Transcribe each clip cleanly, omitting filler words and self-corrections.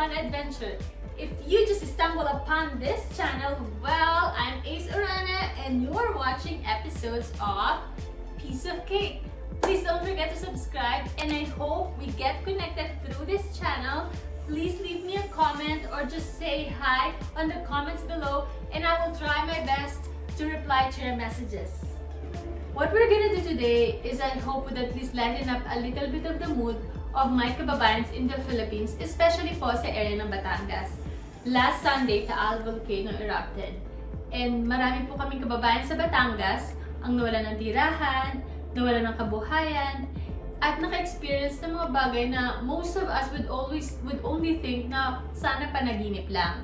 fun adventure. If you just stumble upon this channel, well, I'm Ace Urana and you are watching episodes of Piece of Cake. Please don't forget to subscribe and I hope we get connected through this channel. Please leave me a comment or just say hi on the comments below and I will try my best to reply to your messages. What we're gonna do today is I hope would at least lighten up a little bit of the mood of my kababayans in the Philippines, especially po sa area ng Batangas. Last Sunday, Taal Volcano erupted. And marami po kaming kababayan sa Batangas ang nawalan ng tirahan, nawalan ng kabuhayan, at naka-experience ng mga bagay na most of us would only think na sana panaginip lang.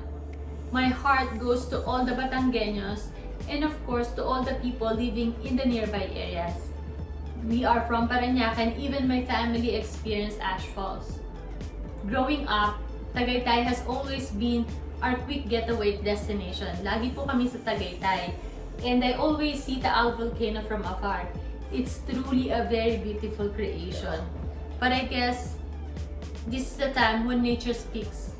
My heart goes to all the Batangueños and of course to all the people living in the nearby areas. We are from Parañaque and even my family experienced ash falls. Growing up, Tagaytay has always been our quick getaway destination. Lagi po kami sa Tagaytay. And I always see Taal Volcano from afar. It's truly a very beautiful creation. But I guess this is the time when nature speaks.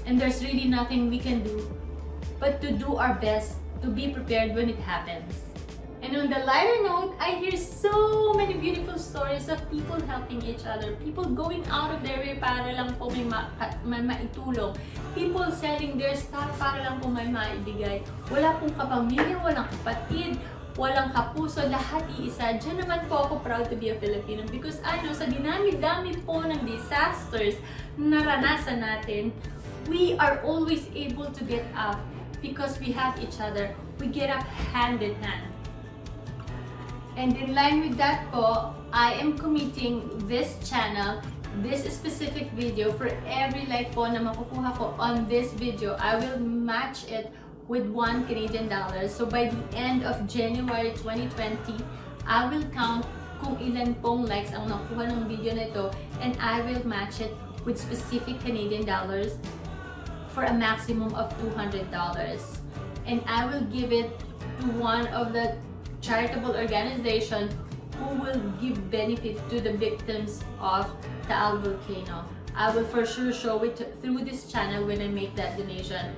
And there's really nothing we can do but to do our best to be prepared when it happens. And on the lighter note, I hear so many beautiful stories of people helping each other. People going out of their way para lang po may maitulong. People selling their stuff para lang po may maibigay. Wala pong kapamilya, walang kapatid, walang kapuso, lahat iisa. Diyan naman po ako proud to be a Filipino because I know sa dinami-dami po ng disasters na naranasan natin, we are always able to get up because we have each other. We get up hand in hand. And in line with that po, I am committing this channel, this specific video, for every like po na makukuha ko on this video, I will match it with $1 Canadian. So by the end of January 2020, I will count kung ilan pong likes ang nakuha ng video na ito and I will match it with specific Canadian dollars for a maximum of $200. And I will give it to one of the charitable organization who will give benefit to the victims of Taal Volcano. I will for sure show it through this channel when I make that donation.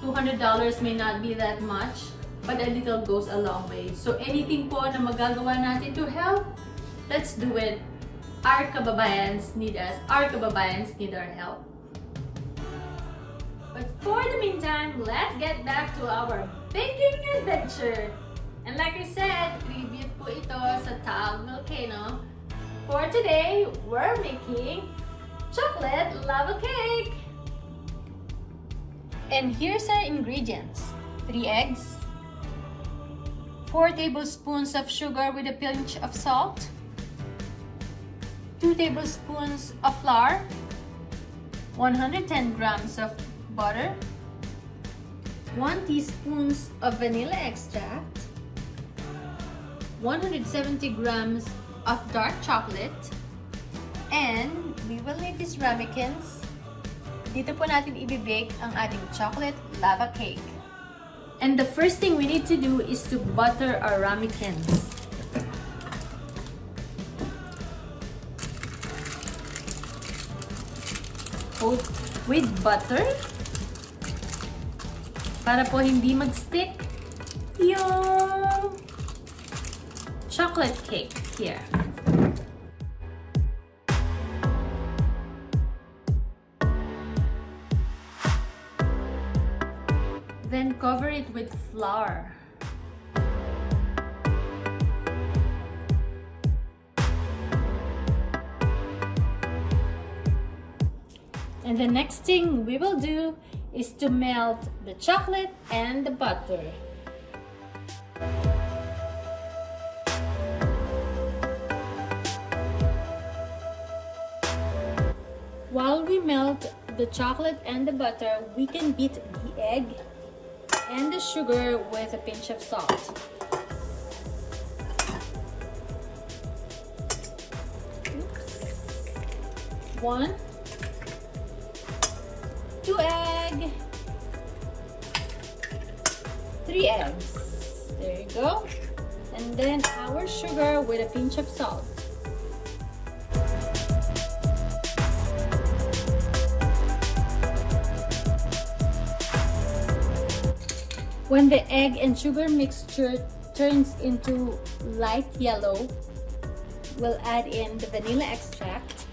$200 may not be that much, but a little goes a long way. So anything po na magagawa natin to help, let's do it. Our kababayans need us. Our kababayans need our help. But for the meantime, let's get back to our baking adventure. And like I said, tribute po ito sa Taal Volcano. For today, we're making chocolate lava cake. And here's our ingredients. 3 eggs, 4 tablespoons of sugar with a pinch of salt, 2 tablespoons of flour, 110 grams of butter, 1 teaspoon of vanilla extract, 170 grams of dark chocolate, and we will need these ramekins. Dito po natin i-bake ang ating chocolate lava cake. And the first thing we need to do is to butter our ramekins. Coat with butter para po hindi mag-stick yung chocolate cake here. Then cover it with flour. And the next thing we will do is to melt the chocolate and the butter. While we melt the chocolate and the butter, we can beat the egg and the sugar with a pinch of salt. Oops. 1, 2 egg, 3 eggs. There you go. And then our sugar with a pinch of salt. When the egg and sugar mixture turns into light yellow, we'll add in the vanilla extract.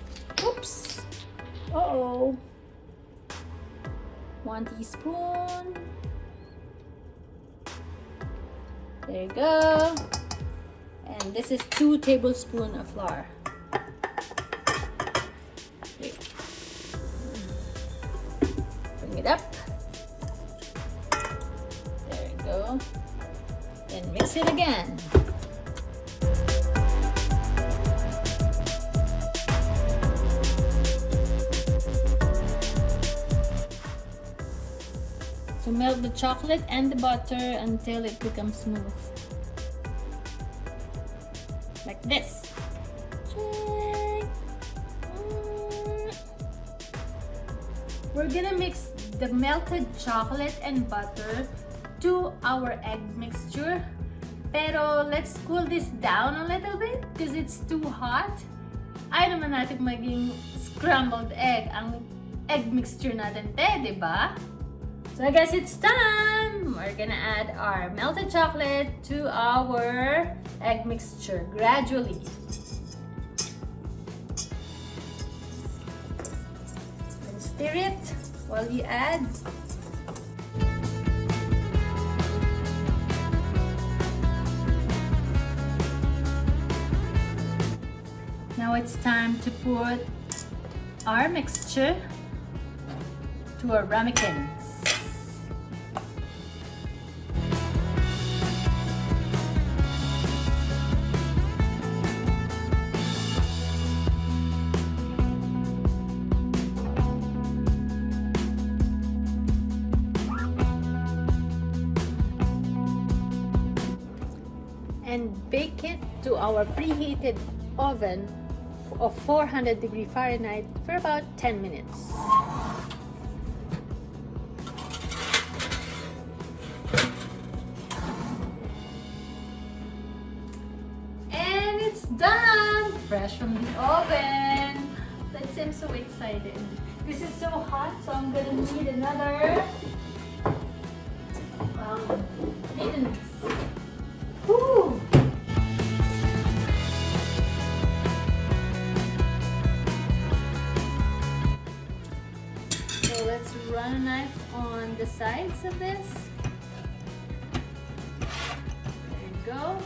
Oops! Uh-oh! 1 teaspoon. There you go. And this is 2 tablespoons of flour. Wait. Bring it up. There you go. Then mix it again. So melt the chocolate and the butter until it becomes smooth. Like this. We're gonna mix the melted chocolate and butter to our egg mixture. Pero let's cool this down a little bit because it's too hot. Ayaw naman natin maging scrambled egg ang egg mixture natin, di ba? So I guess it's time! We're gonna add our melted chocolate to our egg mixture gradually. And stir it while you add. Now it's time to put our mixture to our ramekins. And bake it to our preheated oven of 400 Fahrenheit for about 10 minutes. And it's done! Fresh from the oven! Let's see, I'm so excited. This is so hot, so I'm gonna need another mittens. Woo! So let's run a knife on the sides of this. There you go.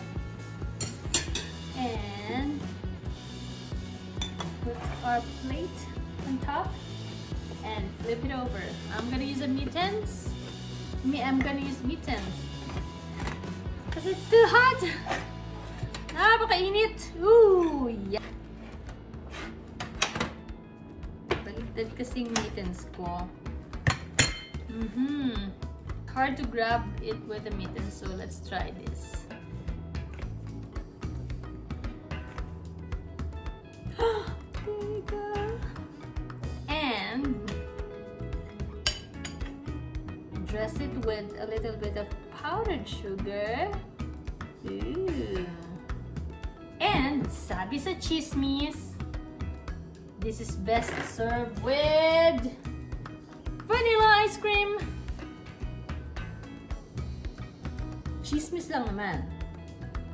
And put our plate on top and flip it over. I'm gonna use a mittens. I'm gonna use mittens. Because it's too hot. Napakainit. Ooh, yeah. Baligtad kasing mittens ko. Hard to grab it with a mitten, so let's try this. There you go. And dress it with a little bit of powdered sugar. Ooh. And sabi sa chismis, this is best served with vanilla ice cream. Chismis lang naman.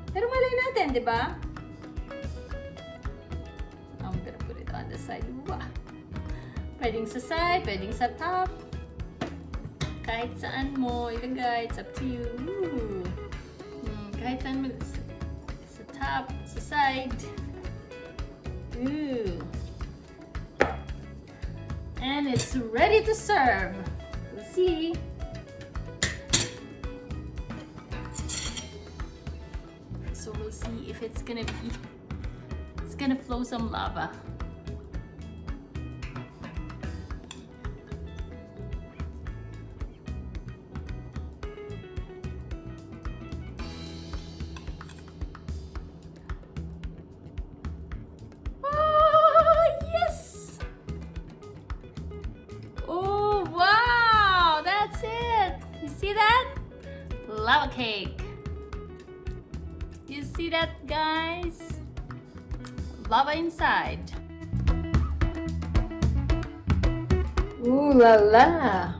Pero malay natin, di ba? I'm gonna put it on the side. Wow. Pwedeng sa side, pwedeng sa top. Kahit saan mo ilagay, it's up to you. Ooh. Kahit saan mo, sa top, sa side. Ooh. And it's ready to serve. We'll see. So we'll see if it's gonna flow some lava. See that? Lava cake. You see that, guys? Lava inside. Ooh la la.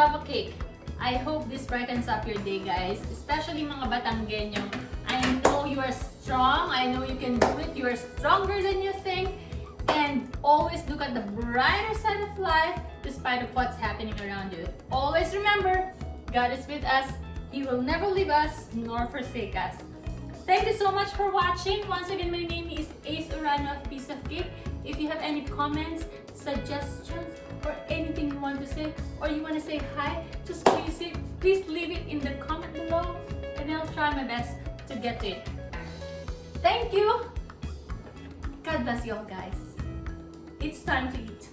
love a cake. I hope this brightens up your day, guys. Especially mga Batanggenyo. I know you are strong. I know you can do it. You are stronger than you think. And always look at the brighter side of life despite of what's happening around you. Always remember, God is with us. He will never leave us nor forsake us. Thank you so much for watching. Once again, my name is Ace Urano of Piece of Cake. If you have any comments, suggestions, or anything you want to say, or you want to say hi, just please leave it in the comment below, and I'll try my best to get to it. Thank you. God bless you all, guys. It's time to eat.